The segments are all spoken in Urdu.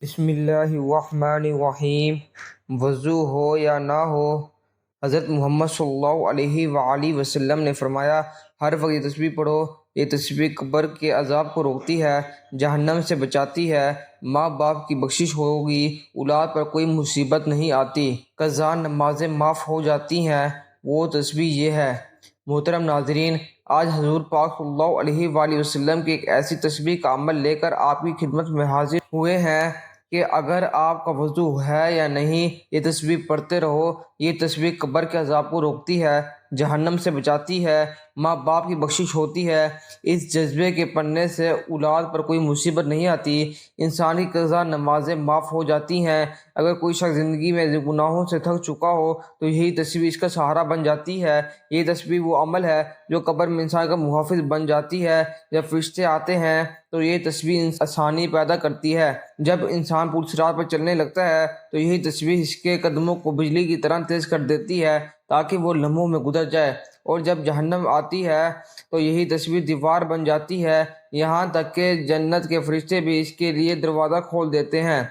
بسم اللہ الرحمن الرحیم۔ وضو ہو یا نہ ہو، حضرت محمد صلی اللہ علیہ وآلہ وسلم نے فرمایا، ہر وقت یہ تسبیح پڑھو۔ یہ تسبیح قبر کے عذاب کو روکتی ہے، جہنم سے بچاتی ہے، ماں باپ کی بخشش ہوگی، اولاد پر کوئی مصیبت نہیں آتی، قضا نمازیں معاف ہو جاتی ہیں۔ وہ تسبیح یہ ہے۔ محترم ناظرین، آج حضور پاک صلی اللہ علیہ وآلہ وسلم کی ایک ایسی تسبیح کا عمل لے کر آپ کی خدمت میں حاضر ہوئے ہیں کہ اگر آپ کا وضو ہے یا نہیں، یہ تسبیح پڑھتے رہو۔ یہ تسبیح قبر کے عذاب کو روکتی ہے، جہنم سے بچاتی ہے، ماں باپ کی بخشش ہوتی ہے۔ اس جذبے کے پڑھنے سے اولاد پر کوئی مصیبت نہیں آتی، انسان کی قضا نمازیں معاف ہو جاتی ہیں۔ اگر کوئی شخص زندگی میں گناہوں سے تھک چکا ہو تو یہی تسبیح اس کا سہارا بن جاتی ہے۔ یہ تسبیح وہ عمل ہے جو قبر میں انسان کا محافظ بن جاتی ہے۔ جب فرشتے آتے ہیں تو یہ تسبیح آسانی پیدا کرتی ہے۔ جب انسان پورصراط پر چلنے لگتا ہے تو یہی تسبیح اس کے قدموں کو بجلی کی طرح تیز کر دیتی ہے تاکہ وہ لمحوں میں گزر جائے، اور جب جہنم آتی ہے تو یہی تسبیح دیوار بن جاتی ہے، یہاں تک کہ جنت کے فرشتے بھی اس کے لیے دروازہ کھول دیتے ہیں۔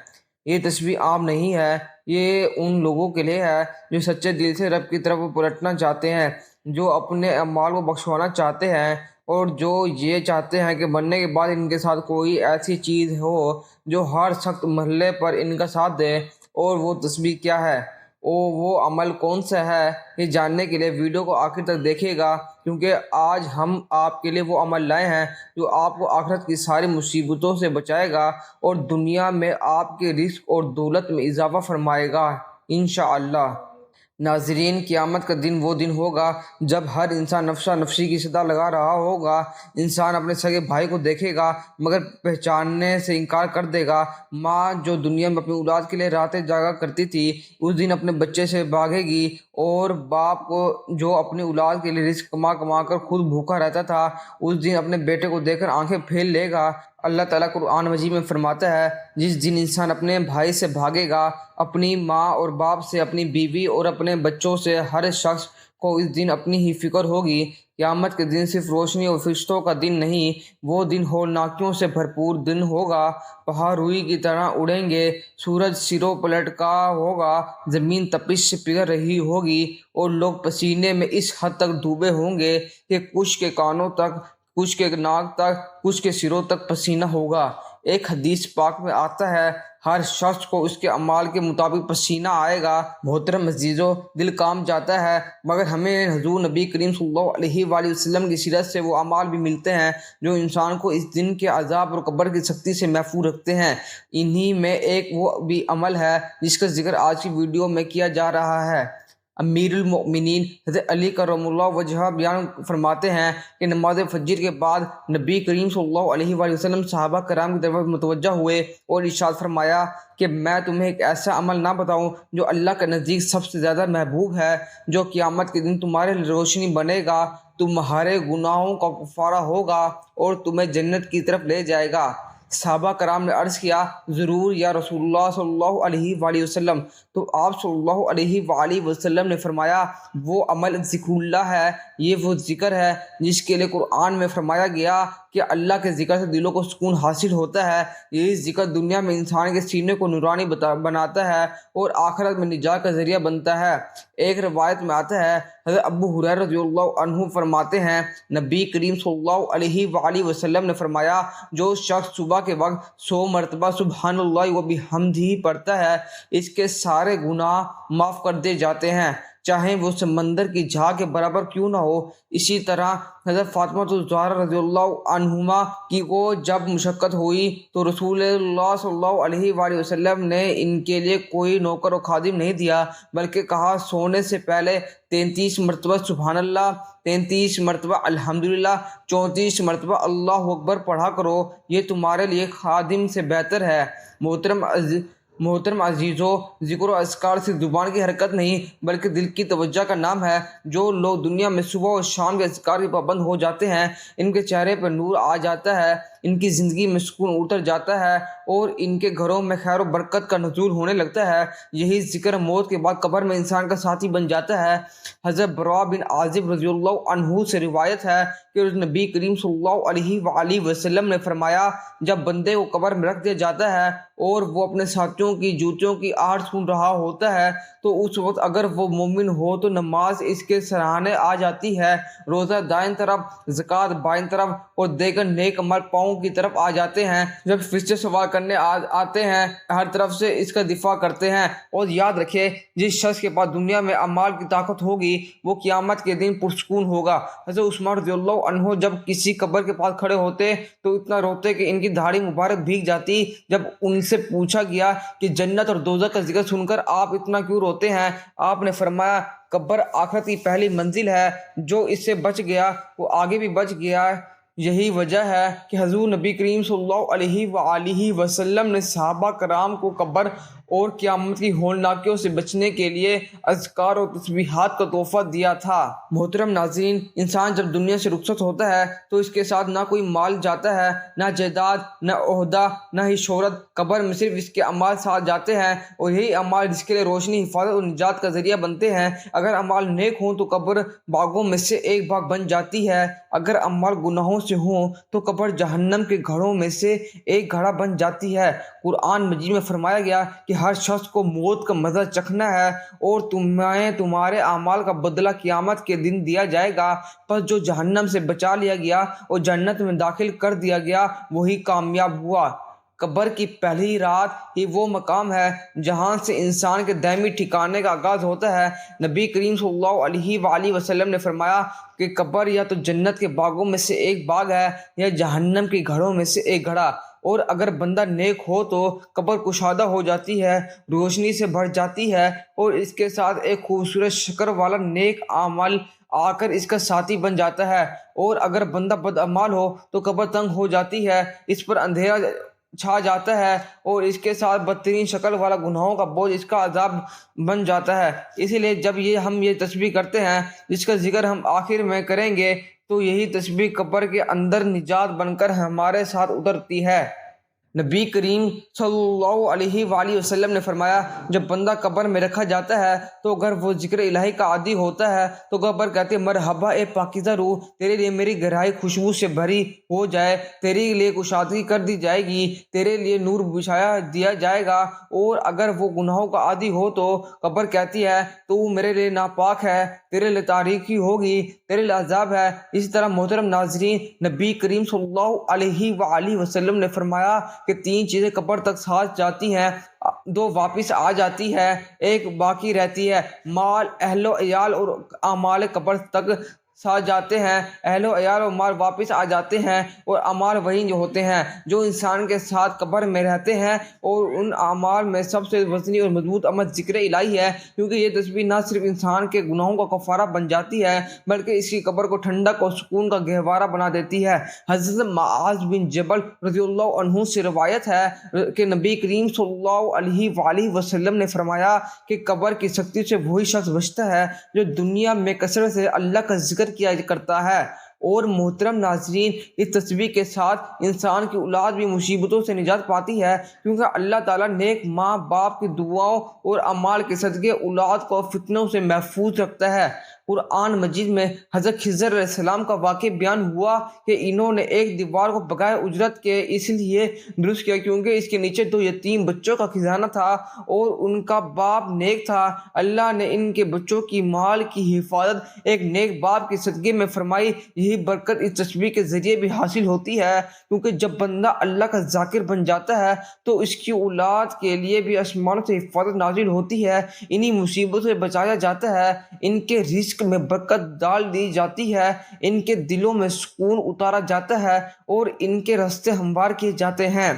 یہ تسبیح عام نہیں ہے، یہ ان لوگوں کے لیے ہے جو سچے دل سے رب کی طرف پلٹنا چاہتے ہیں، جو اپنے اعمال کو بخشوانا چاہتے ہیں، اور جو یہ چاہتے ہیں کہ مرنے کے بعد ان کے ساتھ کوئی ایسی چیز ہو جو ہر سخت مرحلے پر ان کا ساتھ دے۔ اور وہ تسبیح کیا ہے، وہ عمل کون سا ہے، یہ جاننے کے لیے ویڈیو کو آخر تک دیکھیے گا، کیونکہ آج ہم آپ کے لیے وہ عمل لائے ہیں جو آپ کو آخرت کی ساری مصیبتوں سے بچائے گا اور دنیا میں آپ کے رزق اور دولت میں اضافہ فرمائے گا انشاءاللہ۔ ناظرین، قیامت کا دن وہ دن ہوگا جب ہر انسان نفسا نفسی کی صدا لگا رہا ہوگا۔ انسان اپنے سگے بھائی کو دیکھے گا مگر پہچاننے سے انکار کر دے گا۔ ماں جو دنیا میں اپنی اولاد کے لیے راتیں جاگا کرتی تھی، اس دن اپنے بچے سے بھاگے گی، اور باپ کو جو اپنی اولاد کے لیے رزق کما کما کر خود بھوکا رہتا تھا، اس دن اپنے بیٹے کو دیکھ کر آنکھیں پھیر لے گا۔ اللہ تعالیٰ قرآن مجید میں فرماتا ہے، جس دن انسان اپنے بھائی سے بھاگے گا، اپنی ماں اور باپ سے، اپنی بیوی اور اپنے بچوں سے، ہر شخص کو اس دن اپنی ہی فکر ہوگی۔ قیامت کے دن صرف روشنی اور فرشتوں کا دن نہیں، وہ دن ہولناکیوں سے بھرپور دن ہوگا۔ پہاڑ روئی کی طرح اڑیں گے، سورج سروں پلٹ کا ہوگا، زمین تپش سے پگھل رہی ہوگی، اور لوگ پسینے میں اس حد تک ڈوبے ہوں گے کہ کچھ کے کانوں تک، کچھ کے ناک تک، کچھ کے سروں تک پسینہ ہوگا۔ ایک حدیث پاک میں آتا ہے، ہر شخص کو اس کے اعمال کے مطابق پسینہ آئے گا۔ محترم عزیزو، دل کام جاتا ہے، مگر ہمیں حضور نبی کریم صلی اللہ علیہ وآلہ وسلم کی سیرت سے وہ اعمال بھی ملتے ہیں جو انسان کو اس دن کے عذاب اور قبر کی سختی سے محفوظ رکھتے ہیں۔ انہی میں ایک وہ بھی عمل ہے جس کا ذکر آج کی ویڈیو میں کیا جا رہا ہے۔ امیر المؤمنین حضرت علی کرم اللہ وجہہ بیان فرماتے ہیں کہ نماز فجر کے بعد نبی کریم صلی اللہ علیہ وآلہ وسلم صحابہ کرام کی طرف متوجہ ہوئے اور ارشاد فرمایا کہ میں تمہیں ایک ایسا عمل نہ بتاؤں جو اللہ کے نزدیک سب سے زیادہ محبوب ہے، جو قیامت کے دن تمہارے لیے روشنی بنے گا، تمہارے گناہوں کا کفارہ ہوگا اور تمہیں جنت کی طرف لے جائے گا۔ صحابہ کرام نے عرض کیا، ضرور یا رسول اللہ صلی اللہ علیہ وآلہ وسلم۔ تو آپ صلی اللہ علیہ وآلہ وسلم نے فرمایا، وہ عمل ذکر اللہ ہے، یہ وہ ذکر ہے جس کے لیے قرآن میں فرمایا گیا کہ اللہ کے ذکر سے دلوں کو سکون حاصل ہوتا ہے۔ یہی ذکر دنیا میں انسان کے سینے کو نورانی بناتا ہے اور آخرت میں نجات کا ذریعہ بنتا ہے۔ ایک روایت میں آتا ہے، حضرت ابو ہریرہ رضی اللہ عنہ فرماتے ہیں، نبی کریم صلی اللہ علیہ وآلہ وسلم نے فرمایا، جو شخص صبح کے وقت 100 مرتبہ سبحان اللہ و بحمدہ پڑھتا ہے، اس کے سارے گناہ معاف کر دیے جاتے ہیں، چاہے وہ سمندر کی جھاگ کے برابر کیوں نہ ہو۔ اسی طرح حضرت فاطمہ الزہرا رضی اللہ عنہما کی کو جب مشقت ہوئی تو رسول اللہ صلی اللہ علیہ وآلہ وسلم نے ان کے لیے کوئی نوکر و خادم نہیں دیا، بلکہ کہا، سونے سے پہلے 33 مرتبہ سبحان اللہ، 33 مرتبہ الحمدللہ، 34 مرتبہ اللہ اکبر پڑھا کرو، یہ تمہارے لیے خادم سے بہتر ہے۔ محترم محترم عزیزو، ذکر و اذکار صرف زبان کی حرکت نہیں بلکہ دل کی توجہ کا نام ہے۔ جو لوگ دنیا میں صبح اور شام کے اذکار کے پابند ہو جاتے ہیں، ان کے چہرے پر نور آ جاتا ہے، ان کی زندگی میں سکون اتر جاتا ہے اور ان کے گھروں میں خیر و برکت کا نزول ہونے لگتا ہے۔ یہی ذکر موت کے بعد قبر میں انسان کا ساتھی بن جاتا ہے۔ حضرت برا بن عازب رضی اللہ عنہ سے روایت ہے کہ نبی کریم صلی اللہ علیہ وآلہ وسلم نے فرمایا، جب بندے کو قبر میں رکھ دیا جاتا ہے اور وہ اپنے ساتھیوں کی جوتیوں کی آہٹ سن رہا ہوتا ہے تو اس وقت اگر وہ مومن ہو تو نماز اس کے سراہنے آ جاتی ہے، روزہ دائیں طرف، زکوٰۃ بائیں طرف اور دیگر نیک عمل پاؤں کی طرف آ جاتے ہیں۔ جب فرشتے سوال کرنے آتے ہیں ہر طرف سے اس کا دفاع کرتے ہیں۔ اور یاد رکھے، جس شخص کے پاس دنیا میں اعمال کی طاقت ہوگی وہ قیامت کے دن پرسکون ہوگا۔ حضرت عثمان رضی اللہ عنہ جب کسی قبر کے پاس کھڑے ہوتے تو اتنا روتے کہ ان کی داڑھی مبارک بھیگ جاتی۔ جب ان سے پوچھا گیا کہ جنت اور دوزخ کا ذکر سن کر آپ اتنا کیوں روتے ہیں، آپ نے فرمایا، قبر آخرت کی پہلی منزل ہے، جو اس سے بچ گیا وہ آگے بھی بچ گیا۔ یہی وجہ ہے کہ حضور نبی کریم صلی اللہ علیہ وآلہ وسلم نے صحابہ کرام کو قبر اور قیامت کی ہولناکیوں سے بچنے کے لیے اذکار اور تسبیحات کا تحفہ دیا تھا۔ محترم ناظرین، انسان جب دنیا سے رخصت ہوتا ہے تو اس کے ساتھ نہ کوئی مال جاتا ہے، نہ جائیداد، نہ عہدہ، نہ ہی شہرت۔ قبر میں صرف اس کے اعمال ساتھ جاتے ہیں اور یہی اعمال جس کے لیے روشنی، حفاظت اور نجات کا ذریعہ بنتے ہیں۔ اگر اعمال نیک ہوں تو قبر باغوں میں سے ایک باغ بن جاتی ہے، اگر اعمال گناہوں سے ہوں تو قبر جہنم کے گھڑوں میں سے ایک گھڑا بن جاتی ہے۔ قرآن مجید میں فرمایا گیا کہ ہر شخص کو موت کا مزہ چکھنا ہے اور تمہیں تمہارے اعمال کا بدلہ قیامت کے دن دیا جائے گا۔ پس جو جہنم سے بچا لیا گیا اور جنت میں داخل کر دیا گیا وہی کامیاب ہوا۔ قبر کی پہلی رات ہی وہ مقام ہے جہاں سے انسان کے دائمی ٹھکانے کا آغاز ہوتا ہے۔ نبی کریم صلی اللہ علیہ وآلہ وسلم نے فرمایا کہ قبر یا تو جنت کے باغوں میں سے ایک باغ ہے یا جہنم کے گھڑوں میں سے ایک گھڑا۔ اور اگر بندہ نیک ہو تو قبر کشادہ ہو جاتی ہے، روشنی سے بھر جاتی ہے اور اس کے ساتھ ایک خوبصورت شکل والا نیک عمل آ کر اس کا ساتھی بن جاتا ہے۔ اور اگر بندہ بدعمال ہو تو قبر تنگ ہو جاتی ہے، اس پر اندھیرا چھا جاتا ہے اور اس کے ساتھ بدترین شکل والا گناہوں کا بوجھ اس کا عذاب بن جاتا ہے۔ اسی لیے جب ہم یہ تسبیح کرتے ہیں جس کا ذکر ہم آخر میں کریں گے تو یہی تسبیح قبر کے اندر نجات بن کر ہمارے ساتھ اترتی ہے۔ نبی کریم صلی اللہ علیہ وآلہ وسلم نے فرمایا، جب بندہ قبر میں رکھا جاتا ہے تو اگر وہ ذکر الہی کا عادی ہوتا ہے تو قبر کہتے ہیں، مرحبا اے پاکیزہ روح، تیرے لیے میری گہرائی خوشبو سے بھری ہو جائے، تیرے لیے کشادگی کر دی جائے گی، تیرے لیے نور بچھایا دیا جائے گا۔ اور اگر وہ گناہوں کا عادی ہو تو قبر کہتی ہے، تو میرے لیے ناپاک ہے، تیرے لیے تاریکی ہوگی، تیرے لیے عذاب ہے۔ اسی طرح محترم ناظرین، نبی کریم صلی اللہ علیہ وآلہ وسلم نے فرمایا کہ تین چیزیں قبر تک ساتھ جاتی ہیں، دو واپس آ جاتی ہے، ایک باقی رہتی ہے۔ مال، اہل و عیال اور اعمال قبر تک ساتھ جاتے ہیں، اہل و عیال اور مال واپس آ جاتے ہیں، اور اعمال وہی جو ہوتے ہیں جو انسان کے ساتھ قبر میں رہتے ہیں۔ اور ان اعمال میں سب سے وزنی اور مضبوط عمل ذکر الہی ہے، کیونکہ یہ تسبیح نہ صرف انسان کے گناہوں کا کفارہ بن جاتی ہے بلکہ اس کی قبر کو ٹھنڈک اور سکون کا گہوارہ بنا دیتی ہے۔ حضرت معاذ بن جبل رضی اللہ عنہ سے روایت ہے کہ نبی کریم صلی اللہ علیہ وآلہ وسلم نے فرمایا کہ قبر کی سختی سے وہی شخص بچتا ہے جو دنیا میں کثرت سے اللہ کا ذکر کیا کرتا ہے۔ اور محترم ناظرین، اس تسبیح کے ساتھ انسان کی اولاد بھی مصیبتوں سے نجات پاتی ہے، کیونکہ اللہ تعالیٰ نیک ماں باپ کی دعاؤں اور اعمال کے صدقے اولاد کو فتنوں سے محفوظ رکھتا ہے۔ قرآن مجید میں حضرت خضر علیہ السلام کا واقعہ بیان ہوا کہ انہوں نے ایک دیوار کو بغیر اجرت کے اس لیے درست کیا کیونکہ اس کے نیچے دو یتیم بچوں کا خزانہ تھا اور ان کا باپ نیک تھا۔ اللہ نے ان کے بچوں کی مال کی حفاظت ایک نیک باپ کے صدقے میں فرمائی۔ یہی برکت اس تسبیح کے ذریعے بھی حاصل ہوتی ہے، کیونکہ جب بندہ اللہ کا ذاکر بن جاتا ہے تو اس کی اولاد کے لیے بھی آسمانوں سے حفاظت نازل ہوتی ہے، انہی مصیبتوں سے بچایا جاتا ہے، ان کے رزق میں برکت ڈال دی جاتی ہے، ان کے دلوں میں سکون اتارا جاتا ہے اور ان کے راستے ہموار کیے جاتے ہیں۔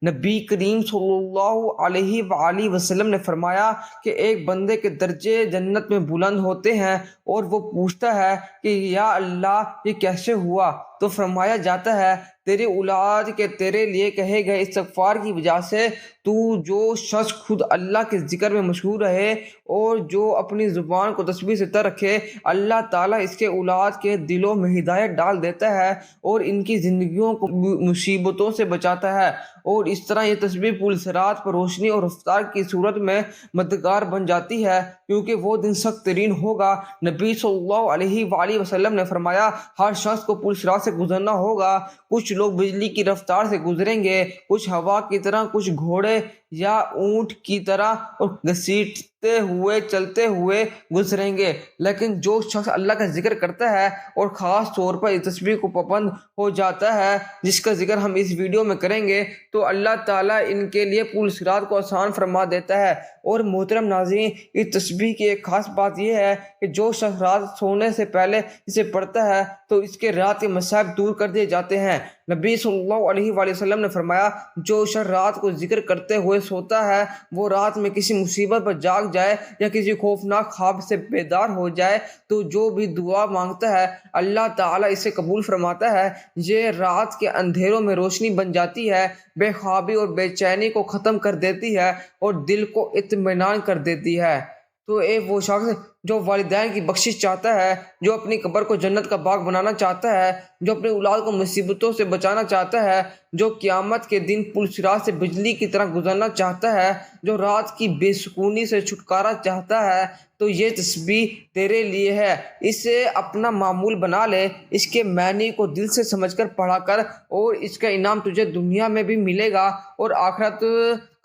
نبی کریم صلی اللہ علیہ وآلہ وسلم نے فرمایا کہ ایک بندے کے درجے جنت میں بلند ہوتے ہیں اور وہ پوچھتا ہے کہ یا اللہ یہ کیسے ہوا؟ تو فرمایا جاتا ہے تیری اولاد کے تیرے لیے کہے گئے استغفار کی وجہ سے تو جو شخص خود اللہ کے ذکر میں مشہور رہے اور جو اپنی زبان کو تسبیح سے تر رکھے، اللہ تعالیٰ اس کے اولاد کے دلوں میں ہدایت ڈال دیتا ہے اور ان کی زندگیوں کو مصیبتوں سے بچاتا ہے، اور اس طرح یہ تسبیح پل صراط پر روشنی اور رفتار کی صورت میں مددگار بن جاتی ہے، کیونکہ وہ دن سخت ترین ہوگا۔ نبی صلی اللہ علیہ وآلہ وسلم نے فرمایا ہر شخص کو پل صراط سے گزرنا ہوگا، کچھ لوگ بجلی کی رفتار سے گزریں گے، کچھ ہوا کی طرح، کچھ گھوڑے یا اونٹ کی طرح اور گھسیٹتے ہوئے چلتے ہوئے گزریں گے، لیکن جو شخص اللہ کا ذکر کرتا ہے اور خاص طور پر اس تسبیح کو پابند ہو جاتا ہے جس کا ذکر ہم اس ویڈیو میں کریں گے، تو اللہ تعالیٰ ان کے لیے پل صراط کو آسان فرما دیتا ہے۔ اور محترم ناظرین، اس تسبیح کی ایک خاص بات یہ ہے کہ جو شخص رات سونے سے پہلے اسے پڑھتا ہے تو اس کے رات کے مصائب دور کر دیے جاتے ہیں۔ نبی صلی اللہ علیہ وآلہ وسلم نے فرمایا جو شخص رات کو ذکر کرتے ہوئے سوتا ہے، وہ رات میں کسی مصیبت پر جاگ جائے یا کسی خوفناک خواب سے بیدار ہو جائے تو جو بھی دعا مانگتا ہے اللہ تعالیٰ اسے قبول فرماتا ہے۔ یہ رات کے اندھیروں میں روشنی بن جاتی ہے، بے خوابی اور بے چینی کو ختم کر دیتی ہے اور دل کو اطمینان کر دیتی ہے۔ تو وہ شخص جو والدین کی بخشش چاہتا ہے، جو اپنی قبر کو جنت کا باغ بنانا چاہتا ہے، جو اپنی اولاد کو مصیبتوں سے بچانا چاہتا ہے، جو قیامت کے دن پل صراط سے بجلی کی طرح گزرنا چاہتا ہے، جو رات کی بے سکونی سے چھٹکارا چاہتا ہے، تو یہ تسبیح تیرے لیے ہے۔ اسے اپنا معمول بنا لے، اس کے معنی کو دل سے سمجھ کر پڑھا کر، اور اس کا انعام تجھے دنیا میں بھی ملے گا اور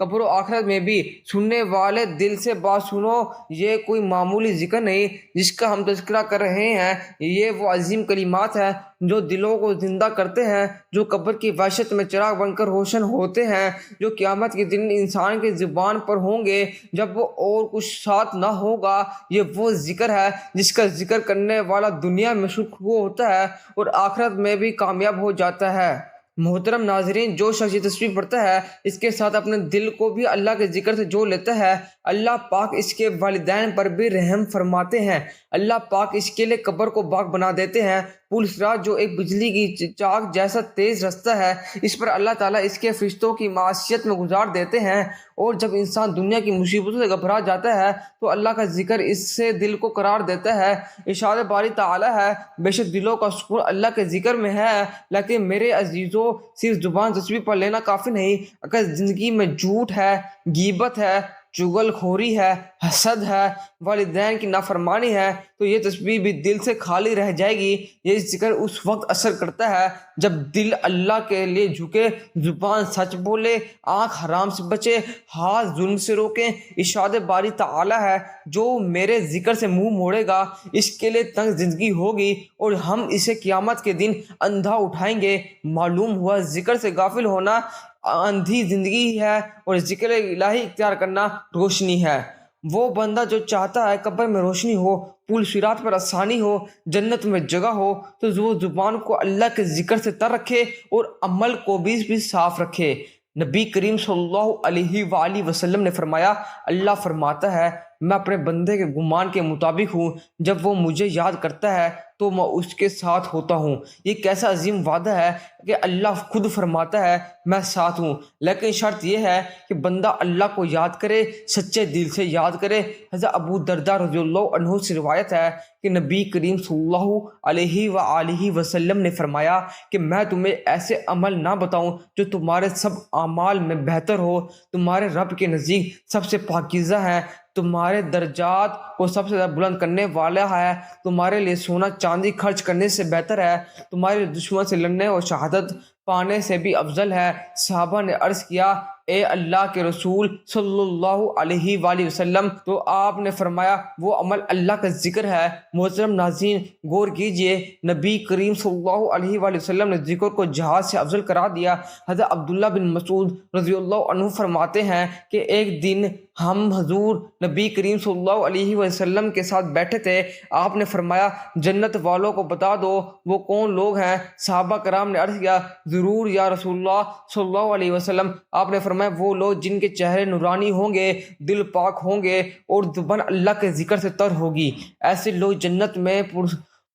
قبر و آخرت میں بھی۔ سننے والے دل سے بات سنو، یہ کوئی معمولی ذکر نہیں جس کا ہم تذکرہ کر رہے ہیں، یہ وہ عظیم کلمات ہیں جو دلوں کو زندہ کرتے ہیں، جو قبر کی وحشت میں چراغ بن کر روشن ہوتے ہیں، جو قیامت کے دن انسان کی زبان پر ہوں گے جب وہ اور کچھ ساتھ نہ ہوگا۔ یہ وہ ذکر ہے جس کا ذکر کرنے والا دنیا میں سرخرو ہوتا ہے اور آخرت میں بھی کامیاب ہو جاتا ہے۔ محترم ناظرین، جو شخص یہ تسبیح پڑھتا ہے اس کے ساتھ اپنے دل کو بھی اللہ کے ذکر سے جوڑ لیتا ہے، اللہ پاک اس کے والدین پر بھی رحم فرماتے ہیں، اللہ پاک اس کے لیے قبر کو باغ بنا دیتے ہیں۔ پل صراط جو ایک بجلی کی چاک جیسا تیز رستہ ہے، اس پر اللہ تعالیٰ اس کے فرشتوں کی معیشت میں گزار دیتے ہیں، اور جب انسان دنیا کی مصیبتوں سے گھبرا جاتا ہے تو اللہ کا ذکر اس سے دل کو قرار دیتا ہے۔ ارشاد باری تعالیٰ ہے بے شک دلوں کا سکون اللہ کے ذکر میں ہے، لیکن میرے عزیزوں صرف زبان تسبیح پڑھ لینا کافی نہیں، اگر زندگی میں جھوٹ ہے، غیبت ہے، چغل خوری ہے، حسد ہے، والدین کی نافرمانی ہے، تو یہ تسبیح بھی دل سے خالی رہ جائے گی۔ یہ ذکر اس وقت اثر کرتا ہے جب دل اللہ کے لیے جھکے، زبان سچ بولے، آنکھ حرام سے بچے، ہاتھ ظلم سے روکیں۔ ارشاد باری تعالیٰ ہے جو میرے ذکر سے منہ موڑے گا اس کے لیے تنگ زندگی ہوگی اور ہم اسے قیامت کے دن اندھا اٹھائیں گے۔ معلوم ہوا ذکر سے غافل ہونا اندھی زندگی ہے اور ذکر الہی اختیار کرنا روشنی ہے۔ وہ بندہ جو چاہتا ہے قبر میں روشنی ہو، پل صراط پر آسانی ہو، جنت میں جگہ ہو، تو وہ زبان کو اللہ کے ذکر سے تر رکھے اور عمل کو بھی صاف رکھے۔ نبی کریم صلی اللہ علیہ وآلہ وسلم نے فرمایا اللہ فرماتا ہے میں اپنے بندے کے گمان کے مطابق ہوں، جب وہ مجھے یاد کرتا ہے تو میں اس کے ساتھ ہوتا ہوں۔ یہ کیسا عظیم وعدہ ہے کہ اللہ خود فرماتا ہے میں ساتھ ہوں، لیکن شرط یہ ہے کہ بندہ اللہ کو یاد کرے، سچے دل سے یاد کرے۔ حضرت ابو درداء رضی اللہ عنہ سے روایت ہے کہ نبی کریم صلی اللہ علیہ وآلہ وسلم نے فرمایا کہ میں تمہیں ایسے عمل نہ بتاؤں جو تمہارے سب اعمال میں بہتر ہو، تمہارے رب کے نزدیک سب سے پاکیزہ ہے، تمہارے درجات کو سب سے زیادہ بلند کرنے والا ہے، تمہارے لیے سونا چاندی خرچ کرنے سے بہتر ہے، تمہارے دشمن سے لڑنے اور شہادت پانے سے بھی افضل ہے۔ صحابہ نے عرض کیا اے اللہ کے رسول صلی اللہ علیہ وآلہ وسلم، تو آپ نے فرمایا وہ عمل اللہ کا ذکر ہے۔ محترم ناظرین غور کیجئے، نبی کریم صلی اللہ علیہ وآلہ وسلم نے ذکر کو جہاد سے افضل قرار دیا۔ حضرت عبداللہ بن مسعود رضی اللہ عنہ فرماتے ہیں کہ ایک دن ہم حضور نبی کریم صلی اللہ علیہ وسلم کے ساتھ بیٹھے تھے، آپ نے فرمایا جنت والوں کو بتا دو وہ کون لوگ ہیں؟ صحابہ کرام نے عرض کیا ضرور یا رسول اللہ صلی اللہ علیہ وسلم۔ آپ نے فرمایا وہ لوگ جن کے چہرے نورانی ہوں گے، دل پاک ہوں گے اور زبان اللہ کے ذکر سے تر ہوگی، ایسے لوگ جنت میں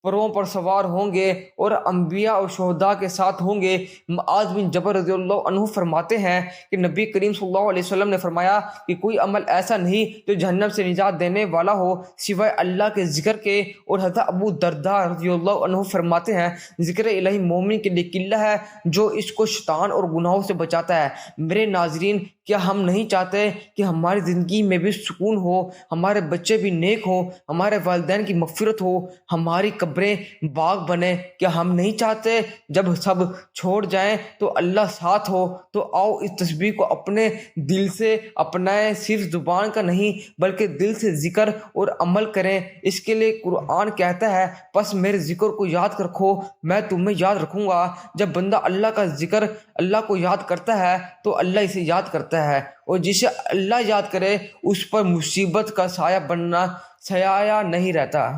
پروں پر سوار ہوں گے اور انبیاء اور شہداء کے ساتھ ہوں گے۔ معاذ بن جبل رضی اللہ عنہ فرماتے ہیں کہ نبی کریم صلی اللہ علیہ وسلم نے فرمایا کہ کوئی عمل ایسا نہیں جو جہنم سے نجات دینے والا ہو سوائے اللہ کے ذکر کے۔ اور حضرت ابو درداء رضی اللہ عنہ فرماتے ہیں ذکر الہی مومن کے لیے قلعہ ہے جو اس کو شیطان اور گناہوں سے بچاتا ہے۔ میرے ناظرین، کیا ہم نہیں چاہتے کہ ہماری زندگی میں بھی سکون ہو، ہمارے بچے بھی نیک ہوں، ہمارے والدین کی مغفرت ہو، ہماری قبریں باغ بنے؟ کیا ہم نہیں چاہتے جب سب چھوڑ جائیں تو اللہ ساتھ ہو؟ تو آؤ اس تسبیح کو اپنے دل سے اپنائیں، صرف زبان کا نہیں بلکہ دل سے ذکر اور عمل کریں۔ اس کے لیے قرآن کہتا ہے پس میرے ذکر کو یاد رکھو میں تمہیں یاد رکھوں گا۔ جب بندہ اللہ کا ذکر، اللہ کو یاد کرتا ہے تو اللہ اسے یاد کرتا ہے، اور جسے اللہ یاد کرے اس پر مصیبت کا سایہ نہیں رہتا۔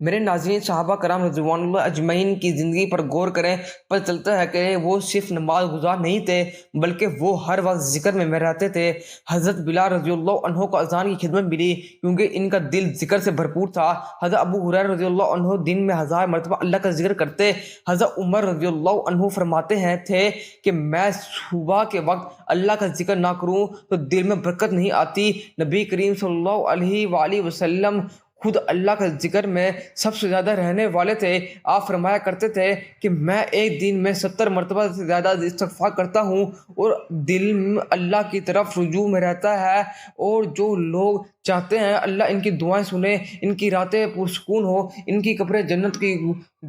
میرے ناظرین، صحابہ کرام رضوان اللہ اجمعین کی زندگی پر غور کریں، پتہ چلتا ہے کہ وہ صرف نماز گزار نہیں تھے بلکہ وہ ہر وقت ذکر میں رہتے تھے۔ حضرت بلال رضی اللہ عنہ کو اذان کی خدمت ملی کیونکہ ان کا دل ذکر سے بھرپور تھا۔ حضرت ابو ہریرہ رضی اللہ عنہ دن میں 1000 مرتبہ اللہ کا ذکر کرتے۔ حضرت عمر رضی اللہ عنہ فرماتے تھے کہ میں صبح کے وقت اللہ کا ذکر نہ کروں تو دل میں برکت نہیں آتی۔ نبی کریم صلی اللہ علیہ وآلہ وسلم خود اللہ کا ذکر میں سب سے زیادہ رہنے والے تھے۔ آپ فرمایا کرتے تھے کہ میں ایک دن میں 70 مرتبہ سے زیادہ استغفار کرتا ہوں اور دل اللہ کی طرف رجوع میں رہتا ہے۔ اور جو لوگ چاہتے ہیں اللہ ان کی دعائیں سنے، ان کی راتیں پرسکون ہو، ان کی قبریں جنت کی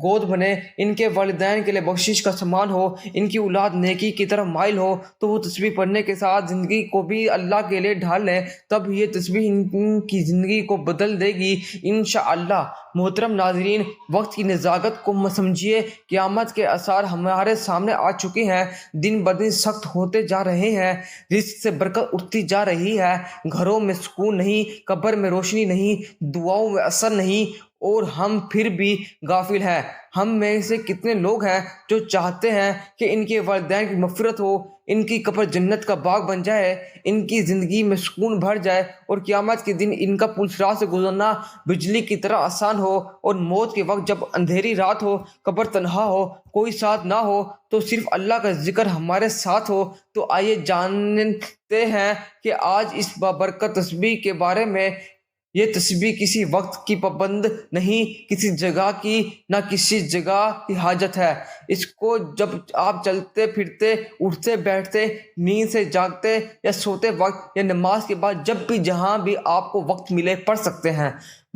گود بنے، ان کے والدین کے لیے بخشش کا سامان ہو، ان کی اولاد نیکی کی طرف مائل ہو، تو وہ تسبیح پڑھنے کے ساتھ زندگی کو بھی اللہ کے لیے ڈھال لیں، تب یہ تسبیح ان کی زندگی کو بدل دے گی انشاءاللہ۔ محترم ناظرین، وقت کی نزاکت کو سمجھیے، قیامت کے آثار ہمارے سامنے آ چکے ہیں، دن بدن سخت ہوتے جا رہے ہیں، رزق سے برکت اٹھتی جا رہی ہے، گھروں میں سکون نہیں، قبر میں روشنی نہیں، دعاؤں میں اثر نہیں، اور ہم پھر بھی غافل ہیں۔ ہم میں سے کتنے لوگ ہیں جو چاہتے ہیں کہ ان کے والدین کی مغفرت ہو، ان کی قبر جنت کا باغ بن جائے، ان کی زندگی میں سکون بھر جائے، اور قیامت کے دن ان کا پلسرات سے گزرنا بجلی کی طرح آسان ہو، اور موت کے وقت جب اندھیری رات ہو، قبر تنہا ہو، کوئی ساتھ نہ ہو، تو صرف اللہ کا ذکر ہمارے ساتھ ہو۔ تو آئیے جانتے ہیں کہ آج اس بابرکت تسبیح کے بارے میں۔ یہ تسبیح کسی وقت کی پابند نہیں، کسی جگہ کی نہ کسی جگہ کی حاجت ہے۔ اس کو جب آپ چلتے پھرتے، اٹھتے بیٹھتے، نیند سے جاگتے یا سوتے وقت یا نماز کے بعد جب بھی جہاں بھی آپ کو وقت ملے پڑھ سکتے ہیں۔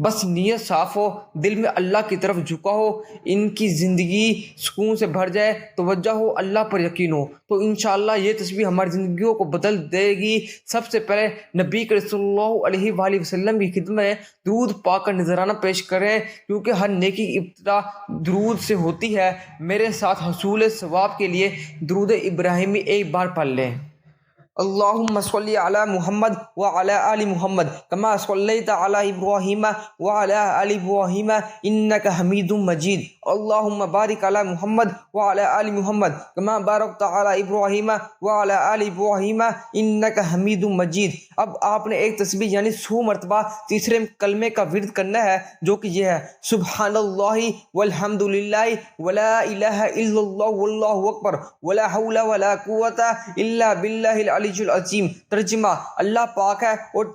بس نیت صاف ہو، دل میں اللہ کی طرف جھکا ہو، ان کی زندگی سکون سے بھر جائے، توجہ ہو، اللہ پر یقین ہو، تو انشاءاللہ یہ تسبیح ہماری زندگیوں کو بدل دے گی۔ سب سے پہلے نبی کریم صلی اللہ علیہ وآلہ وسلم کی خدمت میں درود پاک کا نذرانہ پیش کریں، کیونکہ ہر نیکی کی ابتدا درود سے ہوتی ہے۔ میرے ساتھ حصول ثواب کے لیے درود ابراہیمی ایک بار پڑھ لیں۔ اللہم صلی علی محمد وعلی آل محمد کما صلیت علی ابراہیم وعلی آل ابراہیم انک حمید مجید۔ اللہم بارک علی محمد وعلی آل محمد کما بارکت علی ابراہیم وعلی آل ابراہیم انک حمید مجید۔ اب آپ نے ایک تسبیح یعنی 100 مرتبہ تیسرے کلمے کا ورد کرنا ہے، جو کہ یہ ہے سبحان اللہ والحمد للہ ولا الہ الا اللہ واللہ اکبر ولا حول ولا قوت الا باللہ العلی العظیم۔ ترجمہ: اللہ پاک ہے اور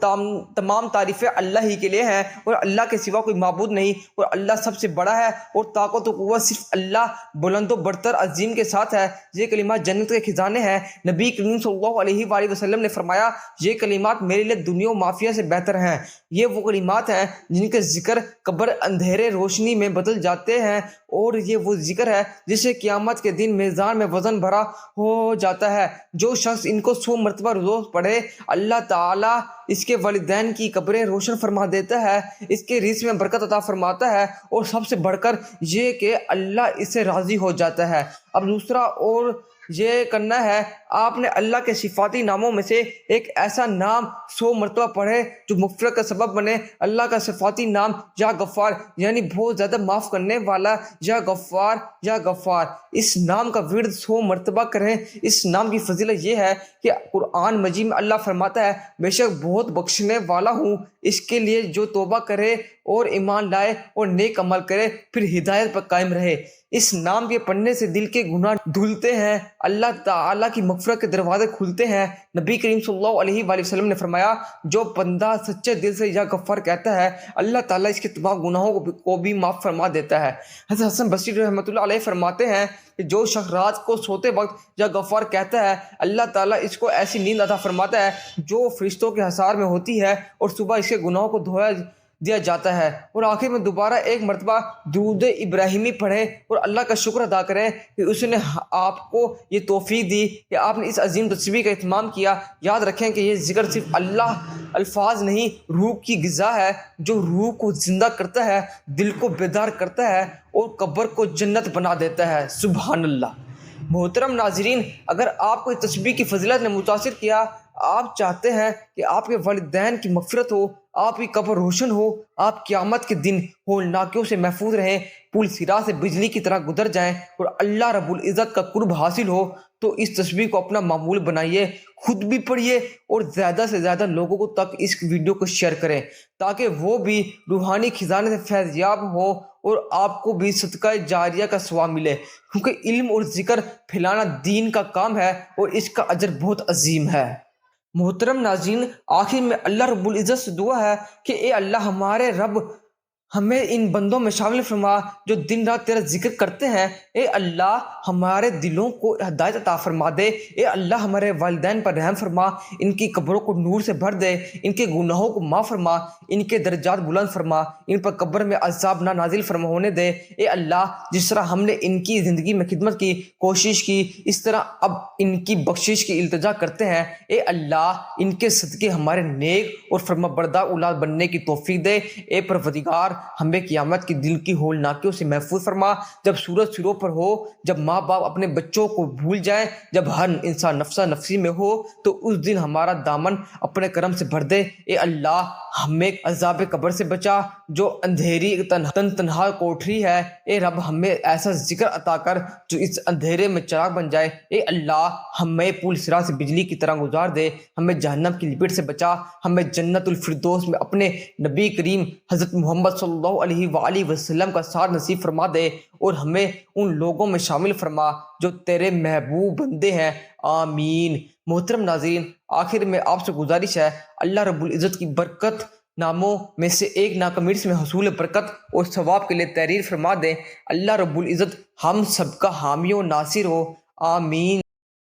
تمام تعریفیں اللہ ہی کے لیے ہیں، اور اللہ کے سوا کوئی معبود نہیں، اور اللہ سب سے بڑا ہے، اور طاقت و قوت صرف اللہ بلند و برتر عظیم کے ساتھ ہے۔ یہ کلمات جنت کے خزانے ہیں۔ نبی کریم صلی اللہ علیہ وآلہ وسلم نے فرمایا یہ کلمات میرے لیے دنیا و مافیہ سے بہتر ہیں۔ یہ وہ کلمات ہیں جن کے ذکر قبر اندھیرے روشنی میں بدل جاتے ہیں، اور یہ وہ ذکر ہے جسے قیامت کے دن میزان میں وزن بھرا ہو جاتا ہے۔ جو شخص ان کو 100 مرتبہ روز پڑھے، اللہ تعالیٰ اس کے والدین کی قبریں روشن فرما دیتا ہے، اس کے رزق میں برکت عطا فرماتا ہے، اور سب سے بڑھ کر یہ کہ اللہ اس سے راضی ہو جاتا ہے۔ اب دوسرا اور یہ کرنا ہے، آپ نے اللہ کے صفاتی ناموں میں سے ایک ایسا نام 100 مرتبہ پڑھے جو مغفرت کا سبب بنے۔ اللہ کا صفاتی نام یا غفار یعنی بہت زیادہ معاف کرنے والا، یا غفار یا غفار، اس نام کا ورد 100 مرتبہ کریں۔ اس نام کی فضیلت یہ ہے کہ قرآن مجید میں اللہ فرماتا ہے بے شک بہت بخشنے والا ہوں اس کے لیے جو توبہ کرے اور ایمان لائے اور نیک عمل کرے پھر ہدایت پر قائم رہے۔ اس نام کے پڑھنے سے دل کے گناہ دھلتے ہیں، اللہ تعالیٰ کی مغفرت کے دروازے کھلتے ہیں۔ نبی کریم صلی اللہ علیہ وآلہ وسلم نے فرمایا جو بندہ سچے دل سے یا غفار کہتا ہے اللہ تعالیٰ اس کے تمام گناہوں کو بھی معاف فرما دیتا ہے۔ حضرت حسن بصری رحمۃ اللہ علیہ فرماتے ہیں کہ جو شخص رات کو سوتے وقت یا غفار کہتا ہے اللہ تعالیٰ اس کو ایسی نیند عطا فرماتا ہے جو فرشتوں کے حصار میں ہوتی ہے، اور صبح اس کے گناہوں کو دھویا دیا جاتا ہے۔ اور آخر میں دوبارہ ایک مرتبہ درود ابراہیمی پڑھیں اور اللہ کا شکر ادا کریں کہ اس نے آپ کو یہ توفیق دی کہ آپ نے اس عظیم تصویر کا اہتمام کیا۔ یاد رکھیں کہ یہ ذکر صرف اللہ الفاظ نہیں، روح کی غذا ہے جو روح کو زندہ کرتا ہے، دل کو بیدار کرتا ہے اور قبر کو جنت بنا دیتا ہے۔ سبحان اللہ۔ محترم ناظرین، اگر آپ کو اس تصویر کی فضیلت نے متاثر کیا، آپ چاہتے ہیں کہ آپ کے والدین کی مغفرت ہو، آپ کی قبر روشن ہو، آپ قیامت کے دن ہولناکیوں سے محفوظ رہیں، پل صراط سے بجلی کی طرح گزر جائیں اور اللہ رب العزت کا قرب حاصل ہو، تو اس تصویر کو اپنا معمول بنائیے، خود بھی پڑھیے اور زیادہ سے زیادہ لوگوں تک اس ویڈیو کو شیئر کریں تاکہ وہ بھی روحانی خزانے سے فیض یاب ہو اور آپ کو بھی صدقہ جاریہ کا ثواب ملے، کیونکہ علم اور ذکر پھیلانا دین کا کام ہے اور اس کا اجر بہت عظیم ہے۔ محترم ناظرین، آخر میں اللہ رب العزت سے دعا ہے کہ اے اللہ ہمارے رب ہمیں ان بندوں میں شامل فرما جو دن رات تیرا ذکر کرتے ہیں۔ اے اللہ ہمارے دلوں کو ہدایت عطا فرما دے۔ اے اللہ ہمارے والدین پر رحم فرما، ان کی قبروں کو نور سے بھر دے، ان کے گناہوں کو معاف فرما، ان کے درجات بلند فرما، ان پر قبر میں عذاب نہ نازل فرما ہونے دے۔ اے اللہ جس طرح ہم نے ان کی زندگی میں خدمت کی کوشش کی، اس طرح اب ان کی بخشش کی التجا کرتے ہیں۔ اے اللہ ان کے صدقے ہمارے نیک اور فرما بردار اولاد بننے کی توفیق دے۔ اے پروردگار ہمیں قیامت کے دل کی ہولناکیوں سے محفوظ فرما، جب سورج سروں پر ہو، جب ماں باپ اپنے بچوں کو بھول جائیں، جب ہر انسان نفسا نفسی میں ہو، تو اس دن ہمارا دامن اپنے کرم سے بھر دے۔ اے اللہ ہمیں عذاب قبر سے بچا جو اندھیری تنہا کوٹری ہے۔ اے رب ہمیں ایسا ذکر عطا کر جو اس اندھیرے میں چراغ بن جائے۔ اے اللہ ہمیں پل صراط سے بجلی کی طرح گزار دے، ہمیں جہنم کی لپٹ سے بچا، ہمیں جنت الفردوس میں اپنے نبی کریم حضرت محمد صلی اللہ علیہ وآلہ وسلم کا ساتھ نصیب فرما دے، اور ہمیں ان لوگوں میں شامل فرما جو تیرے محبوب بندے ہیں۔ آمین۔ محترم ناظرین، آخر میں آپ سے گزارش ہے اللہ رب العزت کی برکت ناموں میں سے ایک ناکمیرس میں حصول برکت اور ثواب کے لیے تحریر فرما دیں۔ اللہ رب العزت ہم سب کا حامی و ناصر ہو۔ آمین۔